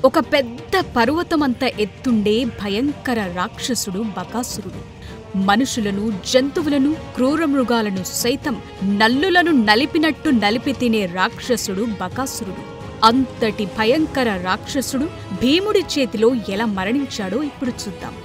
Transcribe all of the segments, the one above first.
ఒక పెద్ద పర్వతమంత ఎత్తుండే భయంకర రాక్షసుడు బకాసురుడు. మనుషులను, జంతువులను, క్రూరమృగాలను సైతం నల్లులను నలిపినట్టు నలిపి తినే రాక్షసుడు బకాసురుడు. అంతటి భయంకర రాక్షసుడు భీముడి చేతిలో ఎలా మరణించాడో ఇప్పుడు చూద్దాం.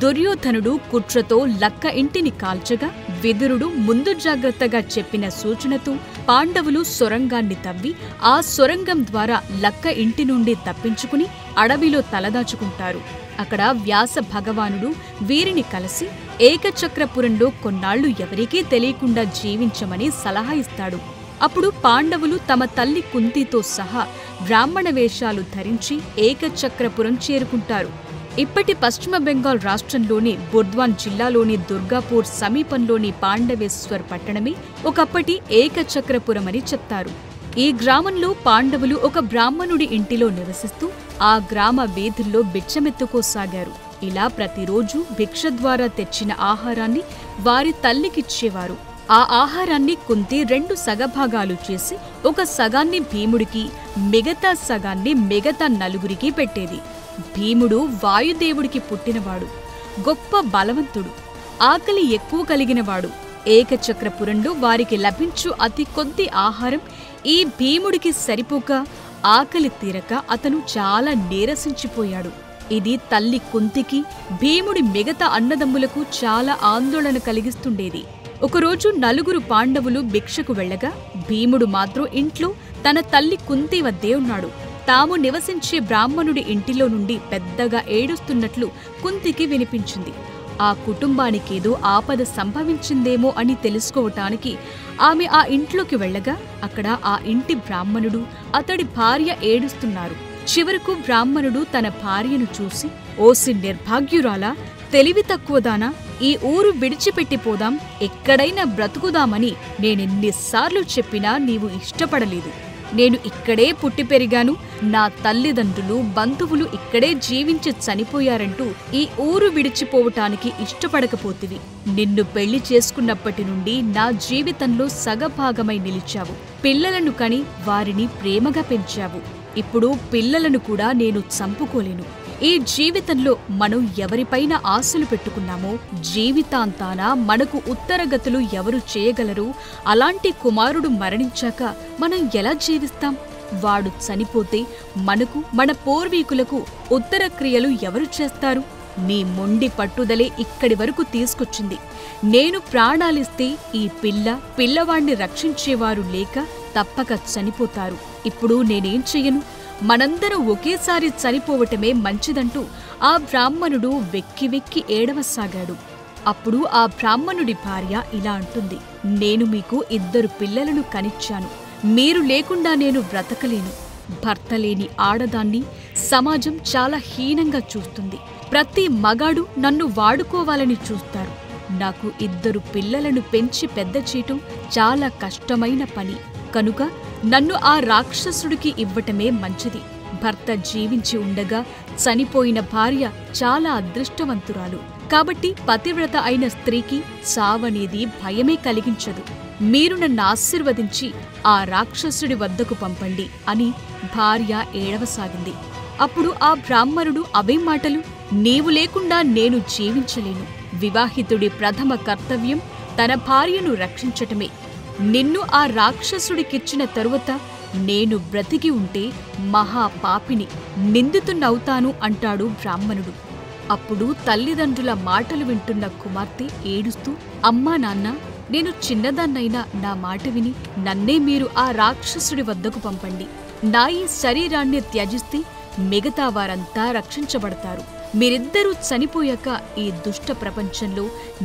దుర్యోధనుడు కుట్రతో లక్క ఇంటిని కాల్చగా విదురుడు ముందు జాగ్రత్తగా చెప్పిన సూచనతో పాండవులు సొరంగాన్ని తవ్వి ఆ సొరంగం ద్వారా లక్క ఇంటి నుండి తప్పించుకుని అడవిలో తలదాచుకుంటారు. అక్కడ వ్యాస భగవానుడు వీరిని కలిసి ఏకచక్రపురంలో కొన్నాళ్లు ఎవరికీ తెలియకుండా జీవించమని సలహా ఇస్తాడు. అప్పుడు పాండవులు తమ తల్లి కుంతితో సహా బ్రాహ్మణ వేషాలు ధరించి ఏకచక్రపురం చేరుకుంటారు. ఇప్పటి పశ్చిమ బెంగాల్ రాష్ట్రంలోని బుర్ద్వాన్ జిల్లాలోని దుర్గాపూర్ సమీపంలోని పాండవేశ్వర్ పట్టణమే ఒకప్పటి ఏకచక్రపురమని చెప్తారు. ఈ గ్రామంలో పాండవులు ఒక బ్రాహ్మణుడి ఇంటిలో నివసిస్తూ ఆ గ్రామ వీధుల్లో బిచ్చమెత్తుకోసాగారు. ఇలా ప్రతిరోజు భిక్ష ద్వారా తెచ్చిన ఆహారాన్ని వారి తల్లికిచ్చేవారు. ఆ ఆహారాన్ని కుంతి 2 సగభాగాలు చేసి ఒక సగాన్ని భీముడికి, మిగతా సగాన్ని మిగతా నలుగురికి పెట్టేది. భీముడు వాయుదేవుడికి పుట్టినవాడు, గొప్ప బలవంతుడు, ఆకలి ఎక్కువ కలిగినవాడు. ఏకచక్రపురంలో వారికి లభించు అతి కొద్ది ఆహారం ఈ భీముడికి సరిపోక ఆకలి తీరక అతను చాలా నీరసించిపోయాడు. ఇది తల్లి కుంతికి, భీముడి మిగతా అన్నదమ్ములకు చాలా ఆందోళన కలిగిస్తుండేది. ఒకరోజు నలుగురు పాండవులు భిక్షకు వెళ్లగా భీముడు మాత్రం ఇంట్లో తన తల్లి కుంతి వద్దే ఉన్నాడు. తాము నివసించే బ్రాహ్మణుడి ఇంటిలో నుండి పెద్దగా ఏడుస్తున్నట్లు కుంతికి వినిపించింది. ఆ కుటుంబానికేదో ఆపద సంభవించిందేమో అని తెలుసుకోవటానికి ఆమె ఆ ఇంట్లోకి వెళ్లగా అక్కడ ఆ ఇంటి బ్రాహ్మణుడు, అతడి భార్య ఏడుస్తున్నారు. చివరకు బ్రాహ్మణుడు తన భార్యను చూసి, ఓసి నిర్భాగ్యురాలా, తెలివి తక్కువదానా, ఈ ఊరు విడిచిపెట్టిపోదాం, ఎక్కడైనా బ్రతుకుదామని నేనెన్నిసార్లు చెప్పినా నీవు ఇష్టపడలేదు. నేను ఇక్కడే పుట్టి పెరిగాను, నా తల్లిదండ్రులు, బంధువులు ఇక్కడే జీవించి చనిపోయారంటూ ఈ ఊరు విడిచిపోవటానికి ఇష్టపడకపోతివి. నిన్ను పెళ్లి చేసుకున్నప్పటి నుండి నా జీవితంలో సగభాగమై నిలిచావు. పిల్లలను కని వారిని ప్రేమగా పెంచావు. ఇప్పుడు పిల్లలను కూడా నేను చంపుకోలేను. ఈ జీవితంలో మనం ఎవరిపైన ఆశలు పెట్టుకున్నామో జీవితాంతాన మనకు ఉత్తరగతులు ఎవరు చేయగలరు? అలాంటి కుమారుడు మరణించాక మనం ఎలా జీవిస్తాం? వాడు చనిపోతే మనకు, మన పూర్వీకులకు ఉత్తర క్రియలు ఎవరు చేస్తారు? నీ మొండి పట్టుదలే ఇక్కడి వరకు తీసుకొచ్చింది. నేను ప్రాణాలిస్తే ఈ పిల్లవాణ్ణి రక్షించేవారు లేక తప్పక చనిపోతారు. ఇప్పుడు నేనేం చెయ్యను? మనందరం ఒకేసారి చనిపోవటమే మంచిదంటూ ఆ బ్రాహ్మణుడు వెక్కి వెక్కి ఏడవసాగాడు. అప్పుడు ఆ బ్రాహ్మణుడి భార్య ఇలా అంటుంది, నేను మీకు 2 పిల్లలను కనిచ్చాను. మీరు లేకుండా నేను బ్రతకలేను. భర్త లేని ఆడదాన్ని సమాజం చాలా హీనంగా చూస్తుంది. ప్రతి మగాడు నన్ను వాడుకోవాలని చూస్తారు. నాకు 2 పిల్లలను పెంచి పెద్ద చేయటం చాలా కష్టమైన పని. కనుక నన్ను ఆ రాక్షసుడికి ఇవ్వటమే మంచిది. భర్త జీవించి ఉండగా చనిపోయిన భార్య చాలా అదృష్టవంతురాలు. కాబట్టి పతివ్రత అయిన స్త్రీకి చావనేది భయమే కలిగించదు. మీరు నన్ను ఆశీర్వదించి ఆ రాక్షసుడి వద్దకు పంపండి అని భార్య ఏడవసాగింది. అప్పుడు ఆ బ్రాహ్మణుడు, అవే మాటలు, నీవు లేకుండా నేను జీవించలేను. వివాహితుడి ప్రథమ కర్తవ్యం తన భార్యను రక్షించటమే. నిన్ను ఆ రాక్షసుడికిచ్చిన తరువాత నేను బ్రతికి ఉంటే మహాపాపిని, నిందితున్నవుతాను అంటాడు బ్రాహ్మణుడు. అప్పుడు తల్లిదండ్రుల మాటలు వింటున్న కుమార్తె ఏడుస్తూ, అమ్మా నాన్న, నేను చిన్నదాన్నైనా నా మాట విని నన్నే మీరు ఆ రాక్షసుడి వద్దకు పంపండి. నా ఈ శరీరాన్ని త్యజిస్తే మిగతా వారంతా రక్షించబడతారు. మీరిద్దరూ చనిపోయాక ఈ దుష్ట ప్రపంచంలో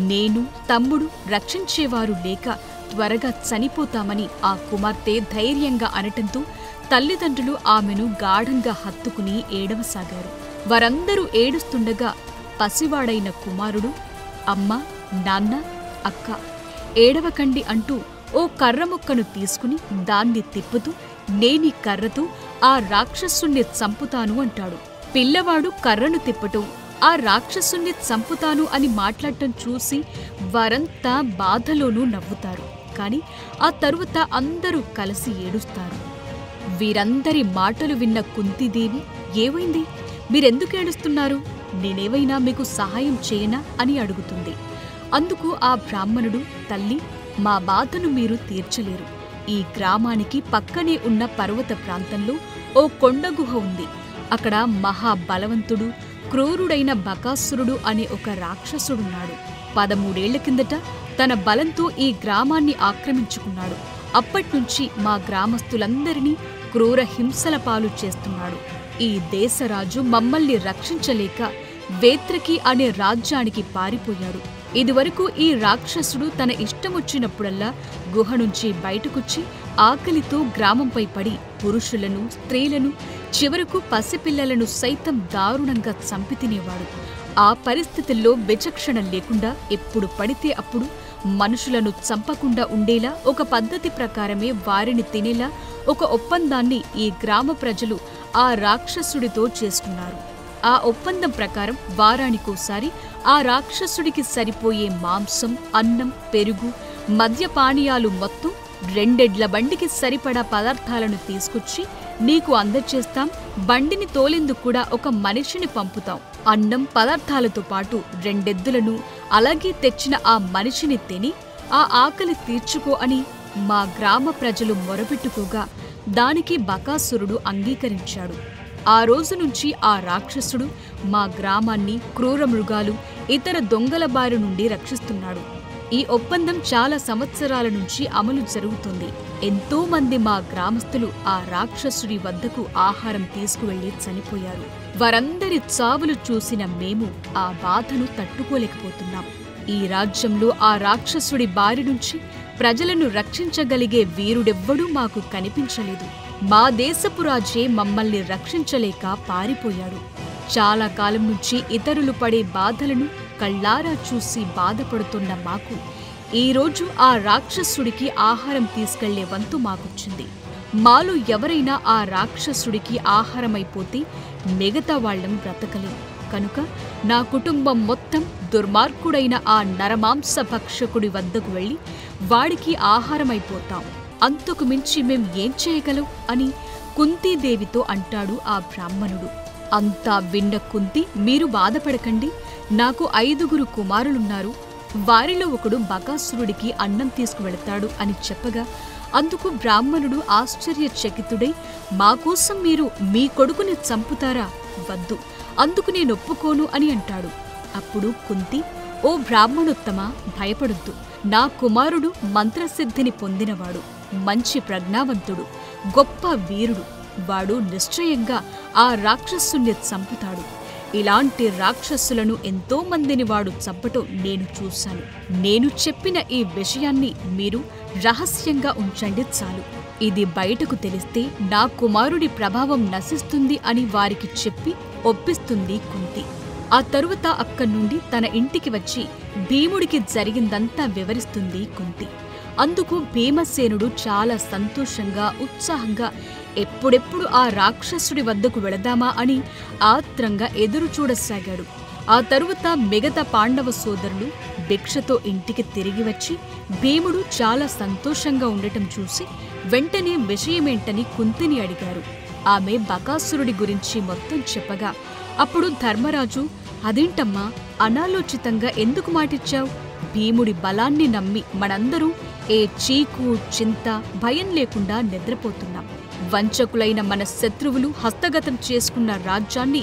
నేను, తమ్ముడు రక్షించేవారు లేక త్వరగా చనిపోతామని ఆ కుమార్తె ధైర్యంగా అనటంతో తల్లిదండ్రులు ఆమెను గాఢంగా హత్తుకుని ఏడవసాగారు. వారందరూ ఏడుస్తుండగా పసివాడైన కుమారుడు, అమ్మా, నాన్న, అక్క, ఏడవకండి అంటూ ఓ కర్రముక్కను తీసుకుని దాన్ని తిప్పుతూ, నేనీ కర్రతో ఆ రాక్షసుణ్ణి చంపుతాను అంటాడు. పిల్లవాడు కర్రను తిప్పటం, ఆ రాక్షసుణ్ణి చంపుతాను అని మాట్లాడటం చూసి వారంతా బాధలోనూ నవ్వుతారు. కాని ఆ తరువాత అందరూ కలిసి ఏడుస్తారు. వీరందరి మాటలు విన్న కుంతీదేవి, ఏమైంది? మీరెందుకు ఏడుస్తున్నారు? నేనేవైనా మీకు సహాయం చేయనా అని అడుగుతుంది. అందుకు ఆ బ్రాహ్మణుడు, తల్లి, మా బాధను మీరు తీర్చలేరు. ఈ గ్రామానికి పక్కనే ఉన్న పర్వత ప్రాంతంలో ఓ కొండగుహ ఉంది. అక్కడ మహాబలవంతుడు, క్రూరుడైన బకాసురుడు అనే ఒక రాక్షసుడున్నాడు. 13 ఏళ్ల కిందట తన బలంతో ఈ గ్రామాన్ని ఆక్రమించుకున్నాడు. అప్పట్నుంచి మా గ్రామస్తులందరినీ క్రూర హింసల పాలు చేస్తున్నాడు. ఈ దేశరాజు మమ్మల్ని రక్షించలేక వేత్రకి అనే రాజ్యానికి పారిపోయాడు. ఇదివరకు ఈ రాక్షసుడు తన ఇష్టమొచ్చినప్పుడల్లా గుహ నుంచి బయటకొచ్చి ఆకలితో గ్రామంపై పడి పురుషులను, స్త్రీలను, చివరకు పసిపిల్లలను సైతం దారుణంగా చంపి తినేవాడు. ఆ పరిస్థితుల్లో విచక్షణ లేకుండా ఎప్పుడు పడితే అప్పుడు మనుషులను చంపకుండా ఉండేలా ఒక పద్ధతి ప్రకారమే వారిని తినేలా ఒక ఒప్పందాన్ని ఈ గ్రామ ప్రజలు ఆ రాక్షసుడితో చేసుకున్నారు. ఆ ఒప్పందం ప్రకారం వారానికోసారి ఆ రాక్షసుడికి సరిపోయే మాంసం, అన్నం, పెరుగు, మద్యపానీయాలు మొత్తం 2 ఎడ్ల బండికి సరిపడా పదార్థాలను తీసుకొచ్చి నీకు అందచేస్తాం. బండిని తోలేందుకు కూడా ఒక మనిషిని పంపుతాం. అన్నం, పదార్థాలతో పాటు 2 ఎద్దులను, అలాగే తెచ్చిన ఆ మనిషిని తిని ఆ ఆకలి తీర్చుకో అని మా గ్రామ ప్రజలు మొరపెట్టుకోగా దానికి బకాసురుడు అంగీకరించాడు. ఆ రోజు నుంచి ఆ రాక్షసుడు మా గ్రామాన్ని క్రూర మృగాలు, ఇతర దొంగల బారి నుండి రక్షిస్తున్నాడు. ఈ ఒప్పందం చాలా సంవత్సరాల నుంచి అమలు జరుగుతుంది. ఎంతో మంది మా గ్రామస్తులు ఆ రాక్షసుడి వద్దకు ఆహారం తీసుకువెళ్లి చనిపోయారు. వారందరి చావులు చూసిన మేము ఆ బాధను తట్టుకోలేకపోతున్నాం. ఈ రాజ్యంలో ఆ రాక్షసుడి బారి నుంచి ప్రజలను రక్షించగలిగే వీరుడెవ్వడూ మాకు కనిపించలేదు. మా దేశపు రాజే మమ్మల్ని రక్షించలేక పారిపోయాడు. చాలా కాలం నుంచి ఇతరులు పడే బాధలను కళ్ళారా చూసి బాధపడుతున్న మాకు ఈరోజు ఆ రాక్షసుడికి ఆహారం తీసుకెళ్లే వంతు మాకొచ్చింది. మాలో ఎవరైనా ఆ రాక్షసుడికి ఆహారమైపోతే మిగతా వాళ్లం బ్రతకలేం. కనుక నా కుటుంబం మొత్తం దుర్మార్గుడైన ఆ నరమాంస భక్షకుడి వద్దకు వెళ్లి వాడికి ఆహారమైపోతాం. అంతకు మించి మేం ఏం చేయగలం అని కుంతీదేవితో అంటాడు ఆ బ్రాహ్మణుడు. అంతా విన్న కుంతి, మీరు బాధపడకండి, నాకు 5గురు కుమారులున్నారు. వారిలో ఒకడు బకాసురుడికి అన్నం తీసుకువెళతాడు అని చెప్పగా అందుకు బ్రాహ్మణుడు ఆశ్చర్యచకితుడై, మాకోసం మీరు మీ కొడుకుని చంపుతారా? వద్దు, అందుకు నేనొప్పుకోను అని అంటాడు. అప్పుడు కుంతి, ఓ బ్రాహ్మణోత్తమా, భయపడొద్దు. నా కుమారుడు మంత్రసిద్ధిని పొందినవాడు, మంచి ప్రజ్ఞావంతుడు, గొప్ప వీరుడు. వాడు నిశ్చయంగా ఆ రాక్షసుని చంపుతాడు. ఇలాంటి రాక్షసులను ఎంతో మందిని వాడు చంపటం నేను చూశాను. నేను చెప్పిన ఈ విషయాన్ని మీరు రహస్యంగా ఉంచండి చాలు. ఇది బయటకు తెలిస్తే నా కుమారుడి ప్రభావం నశిస్తుంది అని వారికి చెప్పి ఒప్పిస్తుంది కుంతి. ఆ తరువాత అక్కడి నుండి తన ఇంటికి వచ్చి భీముడికి జరిగిందంతా వివరిస్తుంది కుంతి. అందుకు భీమసేనుడు చాలా సంతోషంగా, ఉత్సాహంగా ఎప్పుడెప్పుడు ఆ రాక్షసుడి వద్దకు వెళదామా అని ఆత్రంగా ఎదురు చూడసాగాడు. ఆ తరువాత మిగతా పాండవ సోదరులు భిక్షతో ఇంటికి తిరిగి వచ్చి భీముడు చాలా సంతోషంగా ఉండటం చూసి వెంటనే విషయమేంటని కుంతిని అడిగారు. ఆమె బకాసురుడి గురించి మొత్తం చెప్పగా అప్పుడు ధర్మరాజు, అదేంటమ్మా, అనాలోచితంగా ఎందుకు మాటిచ్చావు? భీముడి బలాన్ని నమ్మి మనందరూ ఏ చీకు, చింత, భయం లేకుండా నిద్రపోతున్నాం. వంచకులైన మన శత్రువులు హస్తగతం చేసుకున్న రాజ్యాన్ని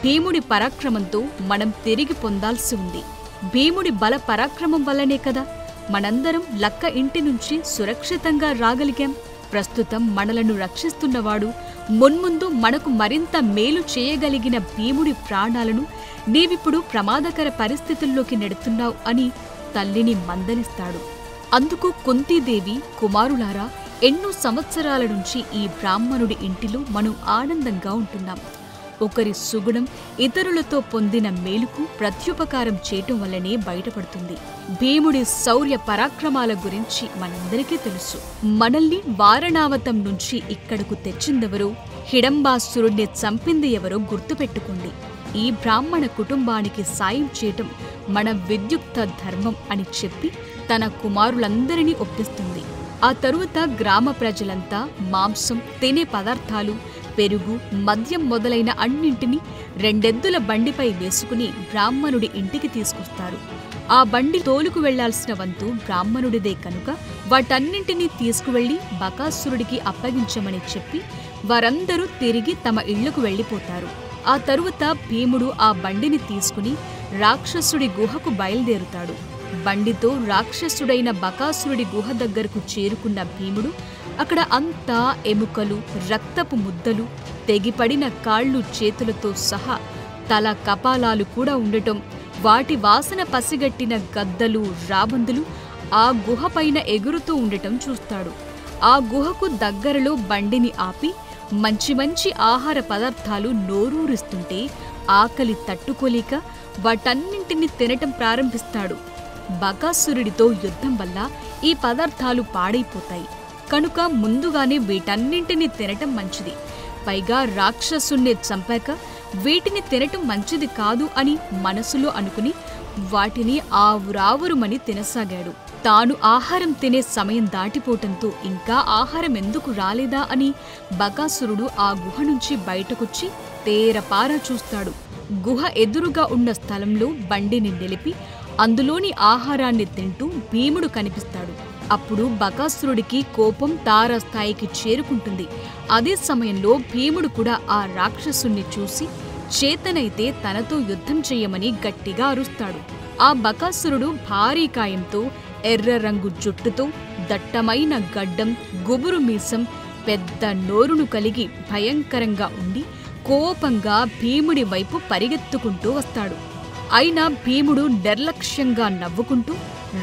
భీముడి పరాక్రమంతో మనం తిరిగి పొందాల్సి ఉంది. భీముడి బల పరాక్రమం వల్లనే కదా మనందరం లక్క ఇంటి నుంచి సురక్షితంగా రాగలిగాం. ప్రస్తుతం మనలను రక్షిస్తున్నవాడు, మున్ముందు మనకు మరింత మేలు చేయగలిగిన భీముడి ప్రాణాలను నీవిప్పుడు ప్రమాదకర పరిస్థితుల్లోకి నెడుతున్నావు అని తల్లిని మందలిస్తాడు. అందుకు కుంతీదేవి, కుమారులారా, ఎన్నో సంవత్సరాల నుంచి ఈ బ్రాహ్మణుడి ఇంటిలో మనం ఆనందంగా ఉంటున్నాం. ఒకరి సుగుణం ఇతరులతో పొందిన మేలుకు ప్రత్యుపకారం చేయటం వల్లనే బయటపడుతుంది. భీముడి శౌర్య పరాక్రమాల గురించి మనందరికీ తెలుసు. మనల్ని వారణావతం నుంచి ఇక్కడకు తెచ్చిందెవరో, హిడంబాసురుణ్ణి చంపింది ఎవరో గుర్తుపెట్టుకోండి. ఈ బ్రాహ్మణ కుటుంబానికి సాయం చేయటం మన విద్యుక్త ధర్మం అని చెప్పి తన కుమారులందరినీ ఒప్పిస్తుంది. ఆ తరువాత గ్రామ ప్రజలంతా మాంసం, తినే పదార్థాలు, పెరుగు, మద్యం మొదలైన అన్నింటినీ 2 ఎద్దుల బండిపై వేసుకుని బ్రాహ్మణుడి ఇంటికి తీసుకొస్తారు. ఆ బండి తోలుకు వెళ్లాల్సిన వంతు బ్రాహ్మణుడిదే కనుక వాటన్నింటినీ తీసుకువెళ్లి బకాసురుడికి అప్పగించమని చెప్పి వారందరూ తిరిగి తమ ఇళ్లకు వెళ్లిపోతారు. ఆ తరువాత భీముడు ఆ బండిని తీసుకుని రాక్షసుడి గుహకు బయలుదేరుతాడు. బండితో రాక్షసుడైన బకాసురుడి గుహ దగ్గరకు చేరుకున్న భీముడు అక్కడ అంతా ఎముకలు, రక్తపు ముద్దలు, తెగిపడిన కాళ్ళు చేతులతో సహా తల కపాలాలు కూడా ఉండటం, వాటి వాసన పసిగట్టిన గద్దలు, రాబందులు ఆ గుహ పైన ఎగురుతూ ఉండటం చూస్తాడు. ఆ గుహకు దగ్గరలో బండిని ఆపి మంచి మంచి ఆహార పదార్థాలు నోరూరిస్తుంటే ఆకలి తట్టుకోలేక వాటన్నింటినీ తినటం ప్రారంభిస్తాడు. బకాసురుడితో యుద్ధం వల్ల ఈ పదార్థాలు పాడైపోతాయి కనుక ముందుగానే వీటన్నింటినీ తినటం మంచిది. పైగా రాక్షసుణ్ణి చంపాక వీటిని తినటం మంచిది కాదు అని మనసులో అనుకుని వాటిని ఆవురావురుమని తినసాగాడు. తాను ఆహారం తినే సమయం దాటిపోవటంతో ఇంకా ఆహారం ఎందుకు రాలేదా అని బకాసురుడు ఆ గుహ నుంచి బయటకొచ్చి తేరపారా చూస్తాడు. గుహ ఎదురుగా ఉన్న స్థలంలో బండిని నిలిపి అందులోని ఆహారాన్ని తింటూ భీముడు కనిపిస్తాడు. అప్పుడు బకాసురుడికి కోపం తారాస్థాయికి చేరుకుంటుంది. అదే సమయంలో భీముడు కూడా ఆ రాక్షసుణ్ణి చూసి చేతనైతే తనతో యుద్ధం చెయ్యమని గట్టిగా అరుస్తాడు. ఆ బకాసురుడు భారీ కాయంతో, ఎర్ర రంగు జుట్టుతో, దట్టమైన గడ్డం, గుబురు మీసం, పెద్ద నోరును కలిగి భయంకరంగా ఉండి కోపంగా భీముడి వైపు పరిగెత్తుకుంటూ వస్తాడు. అయినా భీముడు నిర్లక్ష్యంగా నవ్వుకుంటూ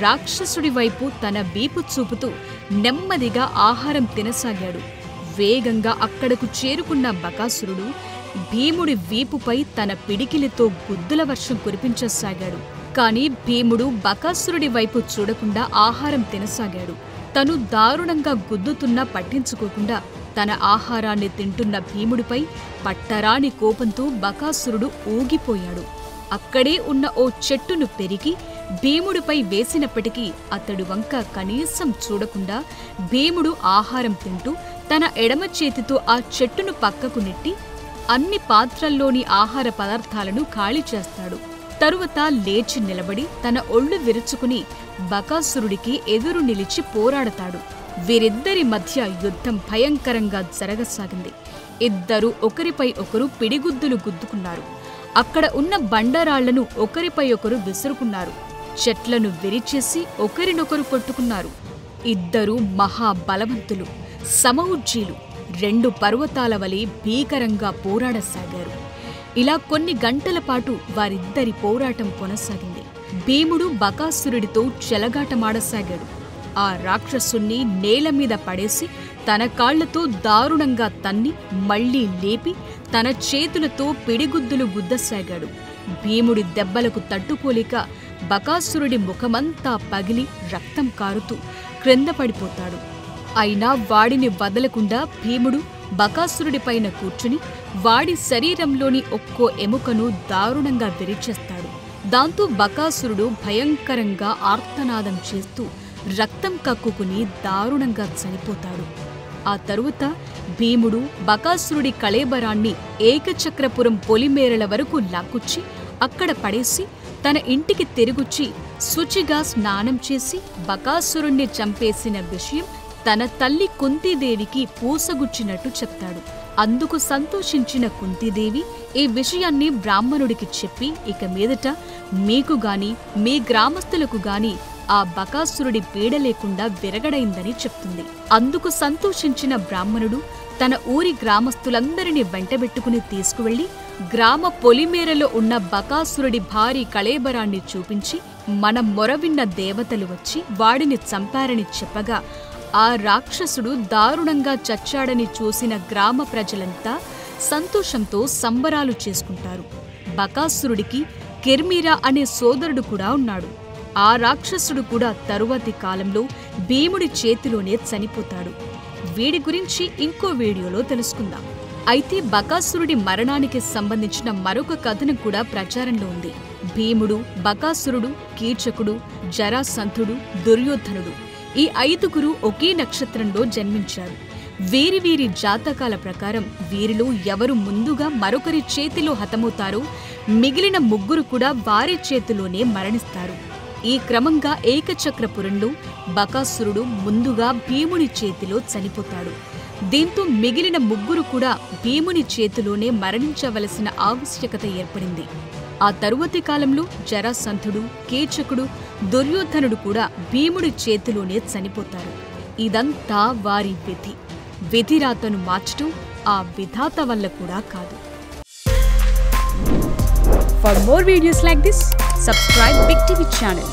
రాక్షసుడి వైపు తన వీపు చూపుతూ నెమ్మదిగా ఆహారం తినసాగాడు. వేగంగా అక్కడకు చేరుకున్న బకాసురుడు భీముడి వీపుపై తన పిడికిలితో గుద్దుల వర్షం కురిపించసాగాడు. కాని భీముడు బకాసురుడి వైపు చూడకుండా ఆహారం తినసాగాడు. తను దారుణంగా గుద్దుతున్నా పట్టించుకోకుండా తన ఆహారాన్ని తింటున్న భీముడిపై పట్టరాని కోపంతో బకాసురుడు ఊగిపోయాడు. అక్కడే ఉన్న ఓ చెట్టును పెరికి భీముడిపై వేసినప్పటికీ అతడు వంక కనీసం చూడకుండా భీముడు ఆహారం తింటూ తన ఎడమ చేతితో ఆ చెట్టును పక్కకు నెట్టి అన్ని పాత్రల్లోని ఆహార పదార్థాలను ఖాళీ చేస్తాడు. తరువాత లేచి నిలబడి తన ఒళ్ళు విరుచుకుని బకాసురుడికి ఎదురు నిలిచి పోరాడతాడు. వీరిద్దరి మధ్య యుద్ధం భయంకరంగా జరగసాగింది. ఇద్దరూ ఒకరిపై ఒకరు పిడిగుద్దులు గుద్దుకున్నారు. అక్కడ ఉన్న బండరాళ్లను ఒకరిపై ఒకరు విసురుకున్నారు. చెట్లను విరిచేసి ఒకరినొకరు కొట్టుకున్నారు. ఇద్దరూ మహాబలవంతులు, సమఉజ్జీలు 2 పర్వతాల వలె భీకరంగా పోరాడసాగారు. ఇలా కొన్ని గంటల పాటు వారిద్దరి పోరాటం కొనసాగింది. భీముడు బకాసురుడితో చెలగాటమాడసాగాడు. ఆ రాక్షసుణ్ణి నేలమీద పడేసి తన కాళ్లతో దారుణంగా తన్ని మళ్లీ లేపి తన చేతులతో పిడిగుద్దులు గుద్దసాగాడు. భీముడి దెబ్బలకు తట్టుకోలేక బకాసురుడి ముఖమంతా పగిలి రక్తం కారుతూ క్రింద పడిపోతాడు. అయినా వాడిని వదలకుండా భీముడు బకాసురుడిపైన కూర్చుని వాడి శరీరంలోని ఒక్కో ఎముకను దారుణంగా విరిచేస్తాడు. దాంతో బకాసురుడు భయంకరంగా ఆర్తనాదం చేస్తూ రక్తం కక్కుకుని దారుణంగా చనిపోతాడు. ఆ తరువాత భీముడు బకాసురుడి కళేబరాన్ని ఏకచక్రపురం పొలిమేరల వరకు లాక్కుచ్చి అక్కడ పడేసి తన ఇంటికి తిరిగొచ్చి శుచిగా స్నానం చేసి బకాసురుణ్ణి చంపేసిన విషయం తన తల్లి కుంతీదేవికి పూసగుచ్చినట్టు చెప్తాడు. అందుకు సంతోషించిన కుంతీదేవి ఈ విషయాన్ని బ్రాహ్మణుడికి చెప్పి ఇక మీదట మీకు గాని మీ గ్రామస్తులకు గాని ఆ బకాసురుడి పీడ లేకుండా విరగడైందని చెప్తుంది. అందుకు సంతోషించిన బ్రాహ్మణుడు తన ఊరి గ్రామస్తులందరినీ వెంటబెట్టుకుని తీసుకువెళ్లి గ్రామ పొలిమేరలో ఉన్న బకాసురుడి భారీ కళేబరాన్ని చూపించి మన మొరవిన్న దేవతలు వచ్చి వాడిని చంపారని చెప్పగా ఆ రాక్షసుడు దారుణంగా చచ్చాడని చూసిన గ్రామ ప్రజలంతా సంతోషంతో సంబరాలు చేసుకుంటారు. బకాసురుడికి కిర్మీరా అనే సోదరుడు కూడా ఉన్నాడు. ఆ రాక్షసుడు కూడా తరువాతి కాలంలో భీముడి చేతిలోనే చనిపోతాడు. వీడి గురించి ఇంకో వీడియోలో తెలుసుకుందాం. అయితే బకాసురుడి మరణానికి సంబంధించిన మరొక కథనం కూడా ప్రచారంలో ఉంది. భీముడు, బకాసురుడు, కీచకుడు, జరాసంధుడు, దుర్యోధనుడు ఈ 5గురు ఒకే నక్షత్రంలో జన్మించారు. వీరి వీరి జాతకాల ప్రకారం వీరిలో ఎవరు ముందుగా మరొకరి చేతిలో హతమవుతారో మిగిలిన 3 కూడా వారి చేతిలోనే మరణిస్తారు. ఈ క్రమంగా ఏకచక్రపురంలో బకాసురుడు ముందుగా భీముని చేతిలో చనిపోతాడు. దీంతో మిగిలిన 3 కూడా భీముని చేతిలోనే మరణించవలసిన ఆవశ్యకత ఏర్పడింది. ఆ తరువాతి కాలంలో జరాసంధుడు, కీచకుడు, దుర్యోధనుడు కూడా భీముడి చేతిలోనే చనిపోతారు. ఇదంతా వారి విధి. విధిరాతను మార్చడం ఆ విధాత వల్ల కూడా కాదు. For more videos like this, subscribe Big TV channel.